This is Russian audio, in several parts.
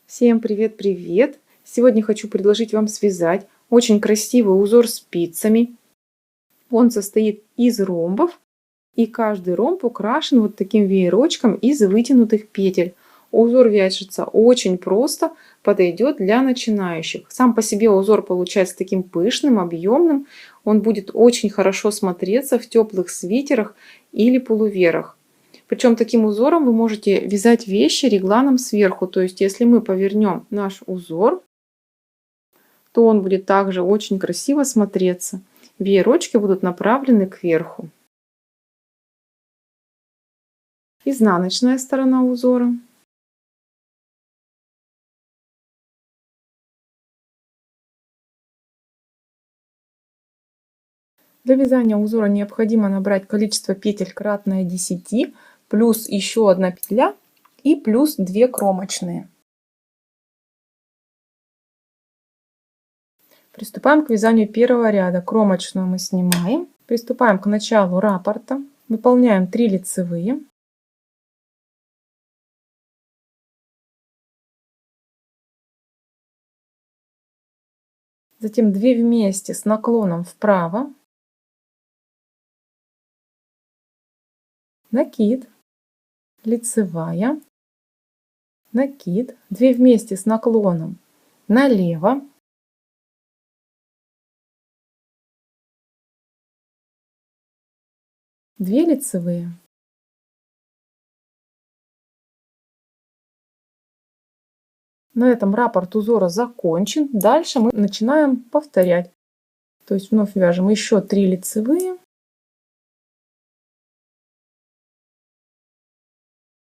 Всем привет-привет! Сегодня хочу предложить вам связать очень красивый узор спицами. Он состоит из ромбов, и каждый ромб украшен вот таким веерочком из вытянутых петель. Узор вяжется очень просто, подойдет для начинающих. Сам по себе узор получается таким пышным, объемным. Он будет очень хорошо смотреться в теплых свитерах или пуловерах. Причем таким узором вы можете вязать вещи регланом сверху. То есть если мы повернем наш узор, то он будет также очень красиво смотреться. Веерочки будут направлены кверху. Изнаночная сторона узора. Для вязания узора необходимо набрать количество петель кратное 10, плюс еще одна петля и плюс 2 кромочные. Приступаем к вязанию первого ряда. Кромочную мы снимаем. Приступаем к началу раппорта. Выполняем 3 лицевые. Затем 2 вместе с наклоном вправо. Накид, лицевая, накид, 2 вместе с наклоном налево, две лицевые. На этом раппорт узора закончен. Дальше мы начинаем повторять. То есть вновь вяжем еще 3 лицевые,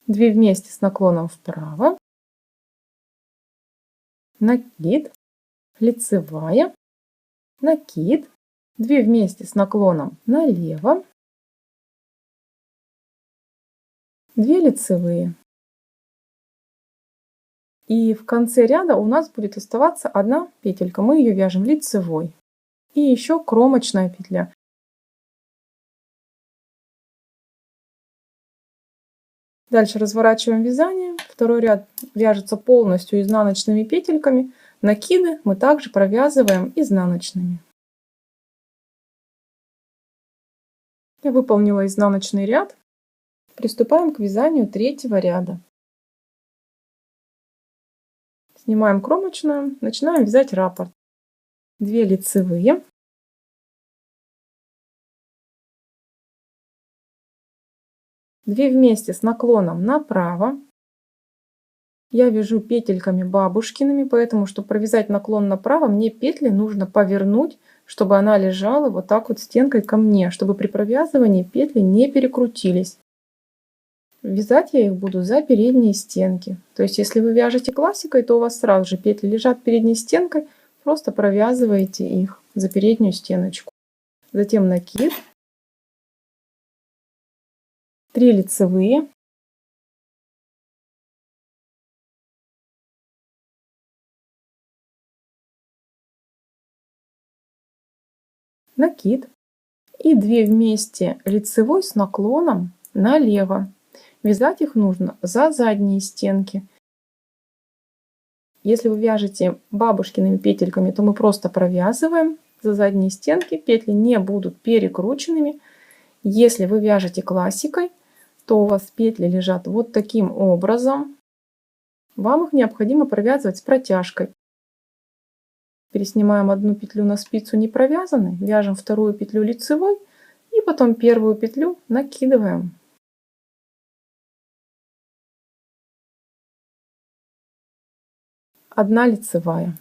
2 вместе с наклоном вправо, накид, лицевая, накид, 2 вместе с наклоном налево, 2 лицевые. И в конце ряда у нас будет оставаться одна петелька. Мы ее вяжем лицевой. И еще кромочная петля. Дальше разворачиваем вязание. Второй ряд вяжется полностью изнаночными петельками. Накиды мы также провязываем изнаночными. Я выполнила изнаночный ряд. Приступаем к вязанию третьего ряда. Снимаем кромочную, начинаем вязать раппорт. 2 лицевые, 2 вместе с наклоном направо. Я вяжу петельками бабушкиными, поэтому, чтобы провязать наклон направо, мне петли нужно повернуть, чтобы она лежала вот так вот стенкой ко мне, чтобы при провязывании петли не перекрутились. Вязать я их буду за передние стенки. То есть, если вы вяжете классикой, то у вас сразу же петли лежат передней стенкой, просто провязываете их за переднюю стеночку. Затем накид, 3 лицевые, накид и 2 вместе лицевой с наклоном налево. Вязать их нужно за задние стенки. Если вы вяжете бабушкиными петельками, то мы просто провязываем за задние стенки. Петли не будут перекрученными. Если вы вяжете классикой, то у вас петли лежат вот таким образом. Вам их необходимо провязывать с протяжкой. Переснимаем одну петлю на спицу не провязанной, вяжем вторую петлю лицевой и потом первую петлю накидываем. Одна лицевая.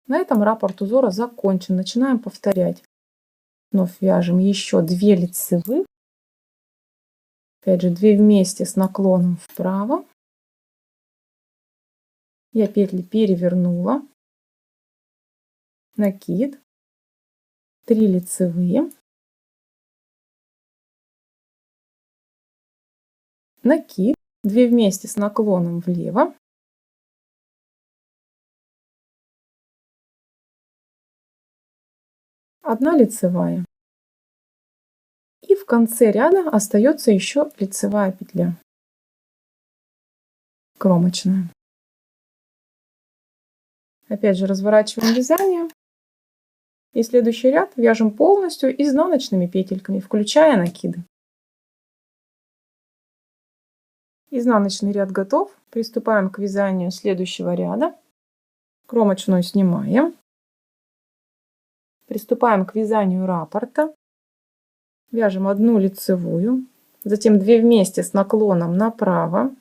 На этом раппорт узора закончен. Начинаем повторять. Вновь вяжем еще 2 лицевых. Опять же 2 вместе с наклоном вправо. Я петли перевернула. Накид. 3 лицевые. Накид. 2 вместе с наклоном влево. Одна лицевая. И в конце ряда остается еще лицевая петля кромочная. Опять же разворачиваем вязание. И следующий ряд вяжем полностью изнаночными петельками, включая накиды. Изнаночный ряд готов. Приступаем к вязанию следующего ряда. Кромочную снимаем. Приступаем к вязанию раппорта. Вяжем одну лицевую, затем 2 вместе с наклоном направо.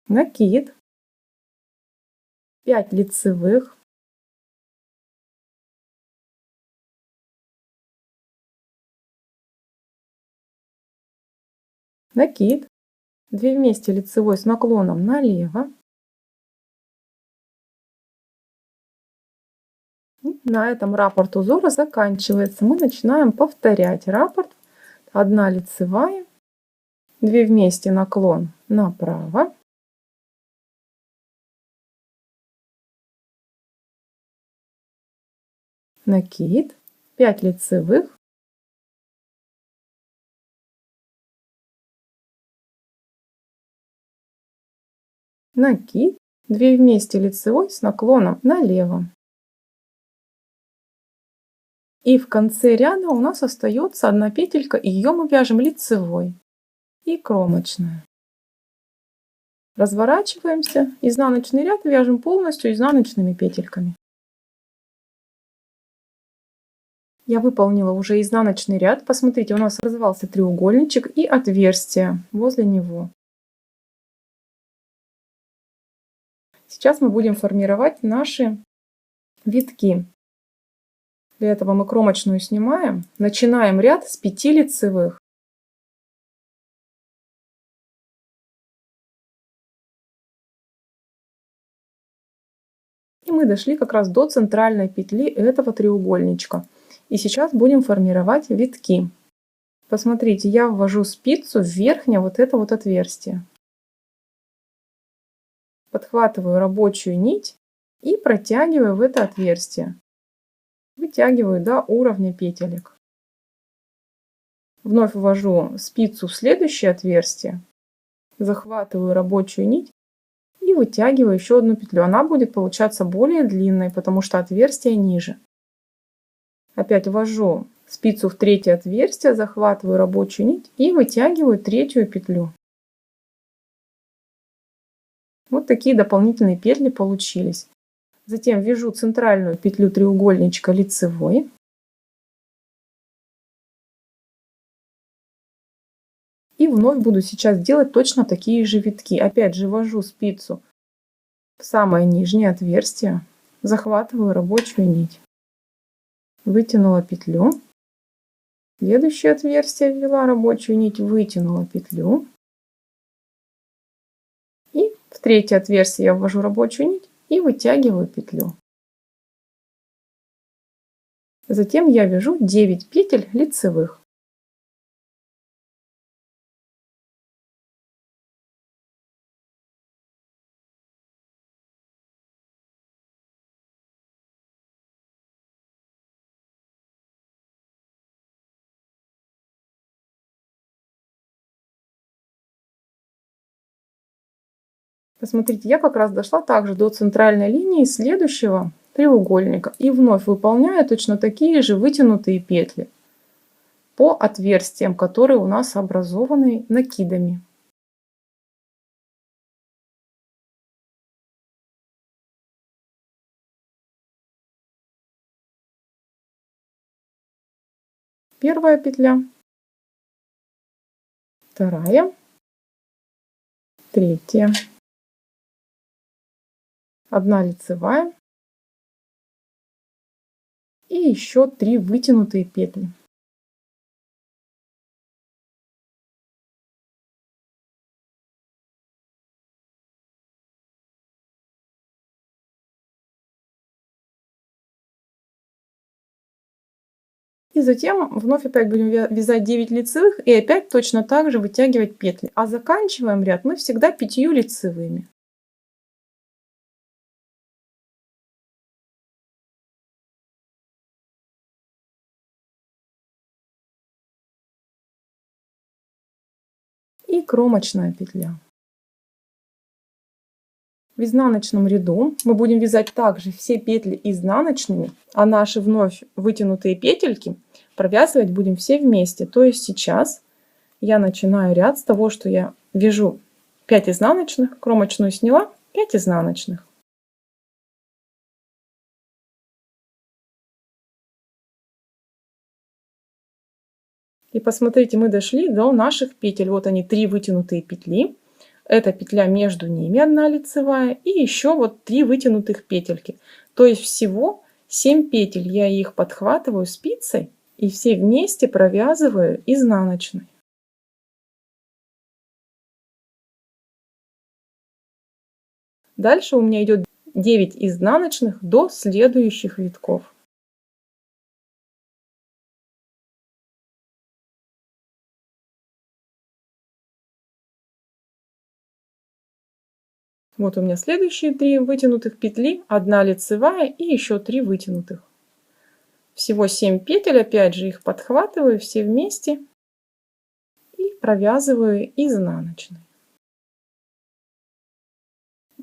Накид. 5 лицевых. Накид. 2 вместе лицевой с наклоном налево. И на этом раппорт узора заканчивается. Мы начинаем повторять раппорт. 1 лицевая, 2 вместе наклон направо. Накид. 5 лицевых. Накид. 2 вместе лицевой с наклоном налево. И в конце ряда у нас остается 1 петелька, и ее мы вяжем лицевой и кромочная. Разворачиваемся, изнаночный ряд вяжем полностью изнаночными петельками. Я выполнила уже изнаночный ряд. Посмотрите, у нас развивался треугольничек и отверстие возле него. Сейчас мы будем формировать наши витки. Для этого мы кромочную снимаем, начинаем ряд с 5 лицевых. И мы дошли как раз до центральной петли этого треугольничка. И сейчас будем формировать витки. Посмотрите, я ввожу спицу в верхнее вот это вот отверстие. Подхватываю рабочую нить и протягиваю в это отверстие. Вытягиваю до уровня петелек. Вновь ввожу спицу в следующее отверстие. Захватываю рабочую нить и вытягиваю еще одну петлю. Она будет получаться более длинной, потому что отверстие ниже. Опять ввожу спицу в третье отверстие, захватываю рабочую нить и вытягиваю третью петлю. Вот такие дополнительные петли получились. Затем вяжу центральную петлю треугольничка лицевой. И вновь буду сейчас делать точно такие же витки. Опять же ввожу спицу в самое нижнее отверстие, захватываю рабочую нить. Вытянула петлю. Следующее отверстие ввела рабочую нить, вытянула петлю. И в третье отверстие я ввожу рабочую нить и вытягиваю петлю. Затем я вяжу 9 петель лицевых. Посмотрите, я как раз дошла также до центральной линии следующего треугольника и вновь выполняю точно такие же вытянутые петли по отверстиям, которые у нас образованы накидами. Первая петля, вторая, третья, 1 лицевая и еще 3 вытянутые петли. И затем вновь опять будем вязать 9 лицевых и опять точно так же вытягивать петли. А заканчиваем ряд мы всегда 5 лицевыми. и кромочная петля. В изнаночном ряду мы будем вязать также все петли изнаночными, а наши вновь вытянутые петельки провязывать будем все вместе. То есть сейчас я начинаю ряд с того, что я вяжу 5 изнаночных, кромочную сняла, 5 изнаночных. И посмотрите, мы дошли до наших петель. Вот они, 3 вытянутые петли. Это петля между ними, 1 лицевая, и еще вот 3 вытянутых петельки. То есть всего 7 петель. Я их подхватываю спицей и все вместе провязываю изнаночной. Дальше у меня идет 9 изнаночных до следующих витков. Вот у меня следующие 3 вытянутых петли, 1 лицевая и еще 3 вытянутых. Всего 7 петель, опять же их подхватываю все вместе и провязываю изнаночной.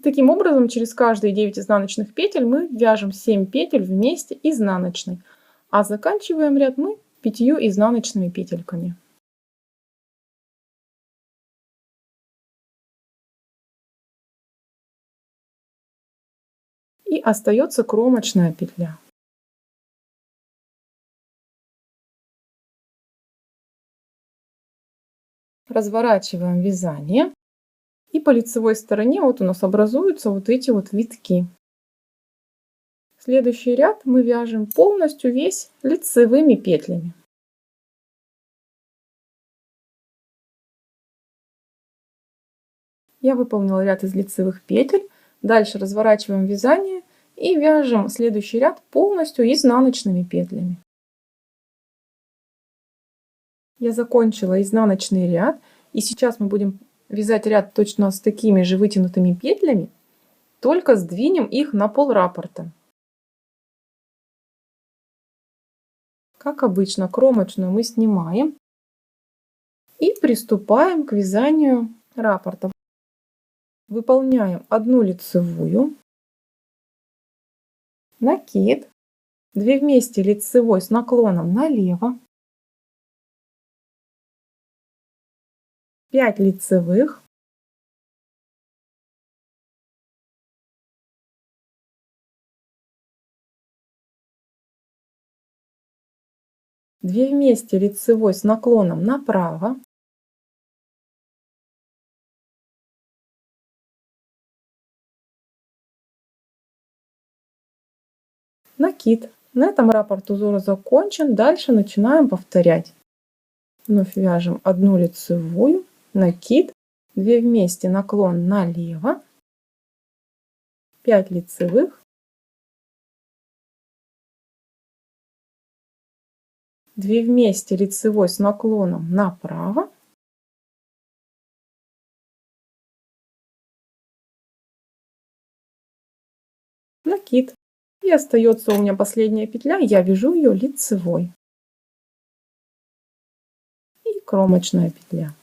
Таким образом, через каждые 9 изнаночных петель мы вяжем 7 петель вместе изнаночной, а заканчиваем ряд мы 5 изнаночными петельками. И остается кромочная петля. Разворачиваем вязание. И по лицевой стороне вот у нас образуются вот эти вот витки. Следующий ряд мы вяжем полностью весь лицевыми петлями. Я выполнила ряд из лицевых петель. Дальше разворачиваем вязание и вяжем следующий ряд полностью изнаночными петлями. Я закончила изнаночный ряд, и сейчас мы будем вязать ряд точно с такими же вытянутыми петлями, только сдвинем их на пол раппорта. Как обычно, кромочную мы снимаем и приступаем к вязанию раппорта. Выполняем 1 лицевую, накид, 2 вместе лицевой с наклоном налево, 5 лицевых, две вместе лицевой с наклоном направо, накид. На этом раппорт узора закончен. Дальше начинаем повторять. Вновь вяжем 1 лицевую, накид, 2 вместе наклон налево, 5 лицевых, 2 вместе лицевой с наклоном направо, накид. И остается у меня последняя петля, я вяжу ее лицевой. И кромочная петля.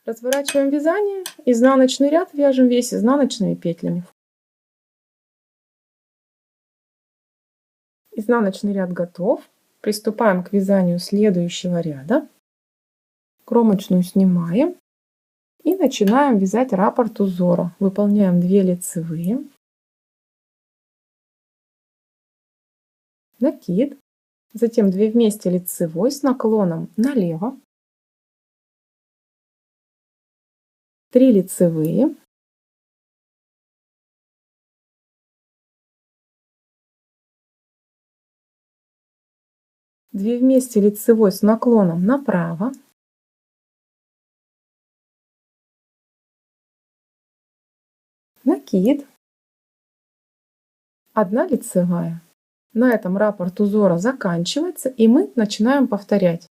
Разворачиваем вязание, изнаночный ряд вяжем весь изнаночными петлями. Изнаночный ряд готов. Приступаем к вязанию следующего ряда. Кромочную снимаем и начинаем вязать раппорт узора. Выполняем 2 лицевые, накид, затем 2 вместе лицевой с наклоном налево, 3 лицевые, две вместе лицевой с наклоном направо, накид, 1 лицевая. На этом раппорт узора заканчивается, и мы начинаем повторять.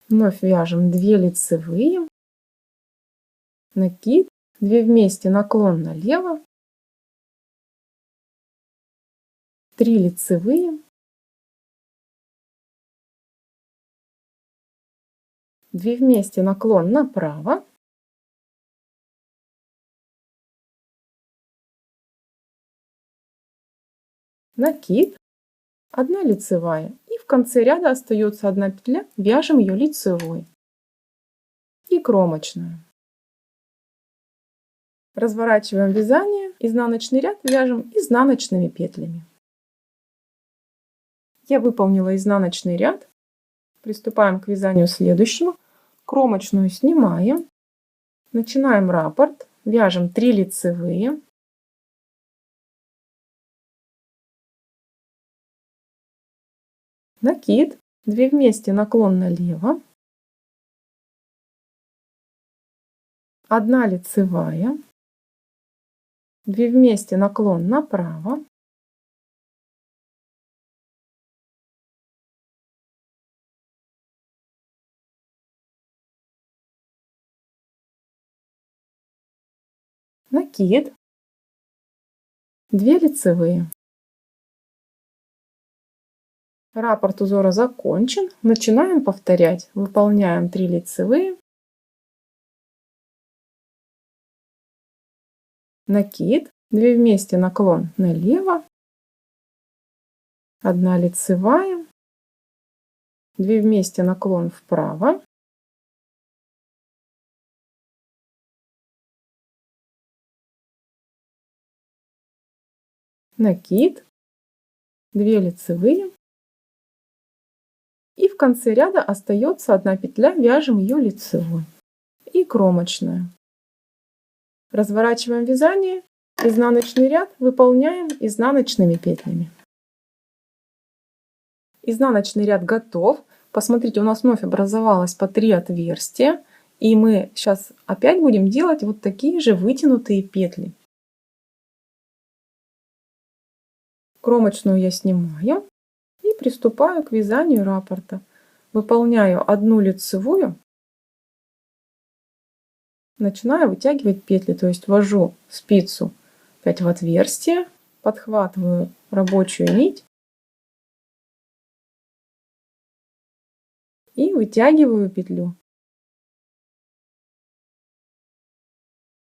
Вновь вяжем 2 лицевые, накид, 2 вместе наклон налево, 3 лицевые, 2 вместе, наклон направо, накид, 1 лицевая, и в конце ряда остается 1 петля, вяжем ее лицевой и кромочную. Разворачиваем вязание, изнаночный ряд вяжем изнаночными петлями. Я выполнила изнаночный ряд. Приступаем к вязанию следующего. Кромочную снимаем, начинаем раппорт, вяжем 3 лицевые, накид, 2 вместе, наклон налево, 1 лицевая, 2 вместе, наклон направо, накид, 2 лицевые. Раппорт узора закончен. Начинаем повторять. Выполняем 3 лицевые, накид, 2 вместе, наклон налево, 1 лицевая, 2 вместе, наклон вправо, накид, 2 лицевые, и в конце ряда остается 1 петля, вяжем ее лицевой и кромочную. Разворачиваем вязание, изнаночный ряд выполняем изнаночными петлями. Изнаночный ряд готов. Посмотрите, у нас вновь образовалось по 3 отверстия, и мы сейчас опять будем делать вот такие же вытянутые петли. Кромочную я снимаю и приступаю к вязанию раппорта. Выполняю 1 лицевую, начинаю вытягивать петли, то есть ввожу спицу опять в отверстие, подхватываю рабочую нить и вытягиваю петлю.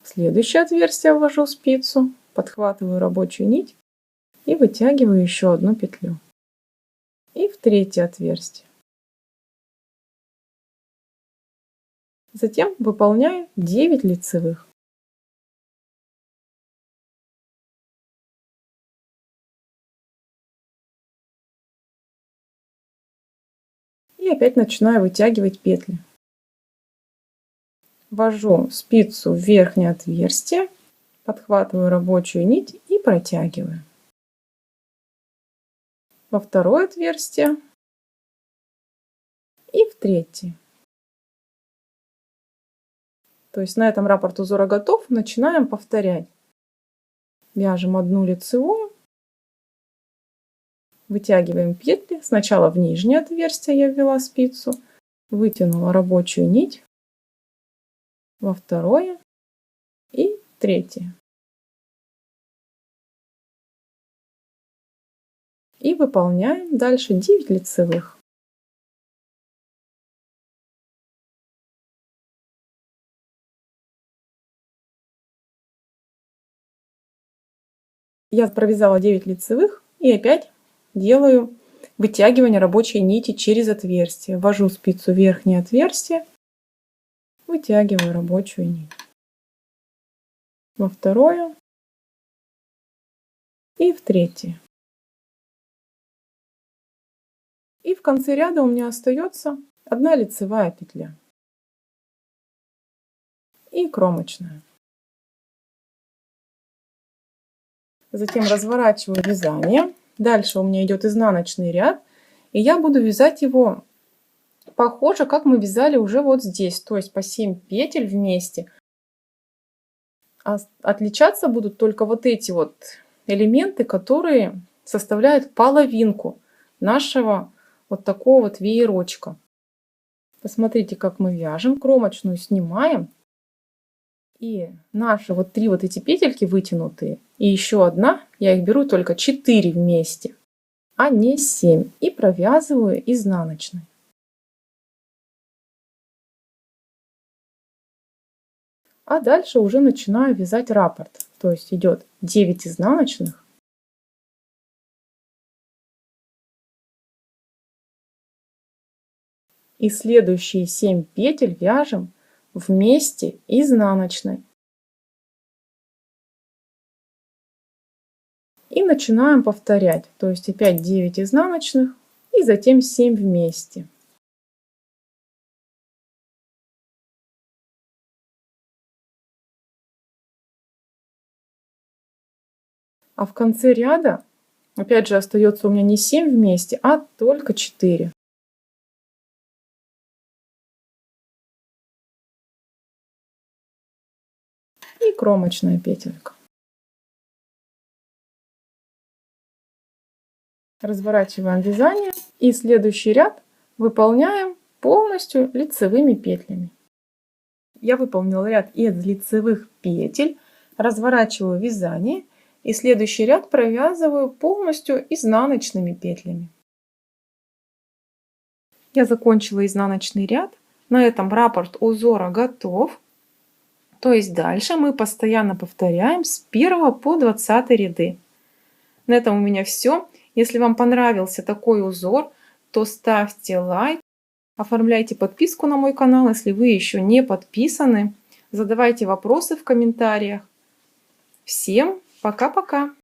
В следующее отверстие ввожу спицу, подхватываю рабочую нить и вытягиваю еще 1 петлю. И в третье отверстие. Затем выполняю 9 лицевых. И опять начинаю вытягивать петли. Ввожу спицу в верхнее отверстие, подхватываю рабочую нить и протягиваю. Во второе отверстие и в третье. То есть на этом раппорт узора готов. Начинаем повторять. Вяжем 1 лицевую, вытягиваем петли. Сначала в нижнее отверстие я ввела спицу, вытянула рабочую нить, во второе и третье. И выполняем дальше 9 лицевых. Я провязала 9 лицевых и опять делаю вытягивание рабочей нити через отверстие. Ввожу спицу в верхнее отверстие, вытягиваю рабочую нить. Во второе и в третье. И в конце ряда у меня остается 1 лицевая петля и кромочная. Затем разворачиваю вязание. Дальше у меня идет изнаночный ряд, и я буду вязать его похоже, как мы вязали уже вот здесь, то есть по 7 петель вместе. А отличаться будут только вот эти вот элементы, которые составляют половинку нашего вот такого вот веерочка. Посмотрите, как мы вяжем. Кромочную снимаем. И наши вот 3 вот эти петельки вытянутые, и еще 1, я их беру только 4 вместе, а не 7. И провязываю изнаночной. А дальше уже начинаю вязать раппорт. То есть идет 9 изнаночных. И следующие 7 петель вяжем вместе изнаночной. И начинаем повторять. То есть опять 9 изнаночных и затем 7 вместе. А в конце ряда, опять же, остается у меня не 7 вместе, а только 4. И кромочная петелька. Разворачиваем вязание и следующий ряд выполняем полностью лицевыми петлями. Я выполнила ряд из лицевых петель, разворачиваю вязание и следующий ряд провязываю полностью изнаночными петлями. Я закончила изнаночный ряд. На этом раппорт узора готов. То есть дальше мы постоянно повторяем с 1 по 20 ряды. На этом у меня все. Если вам понравился такой узор, то ставьте лайк, оформляйте подписку на мой канал, если вы еще не подписаны. Задавайте вопросы в комментариях. Всем пока-пока!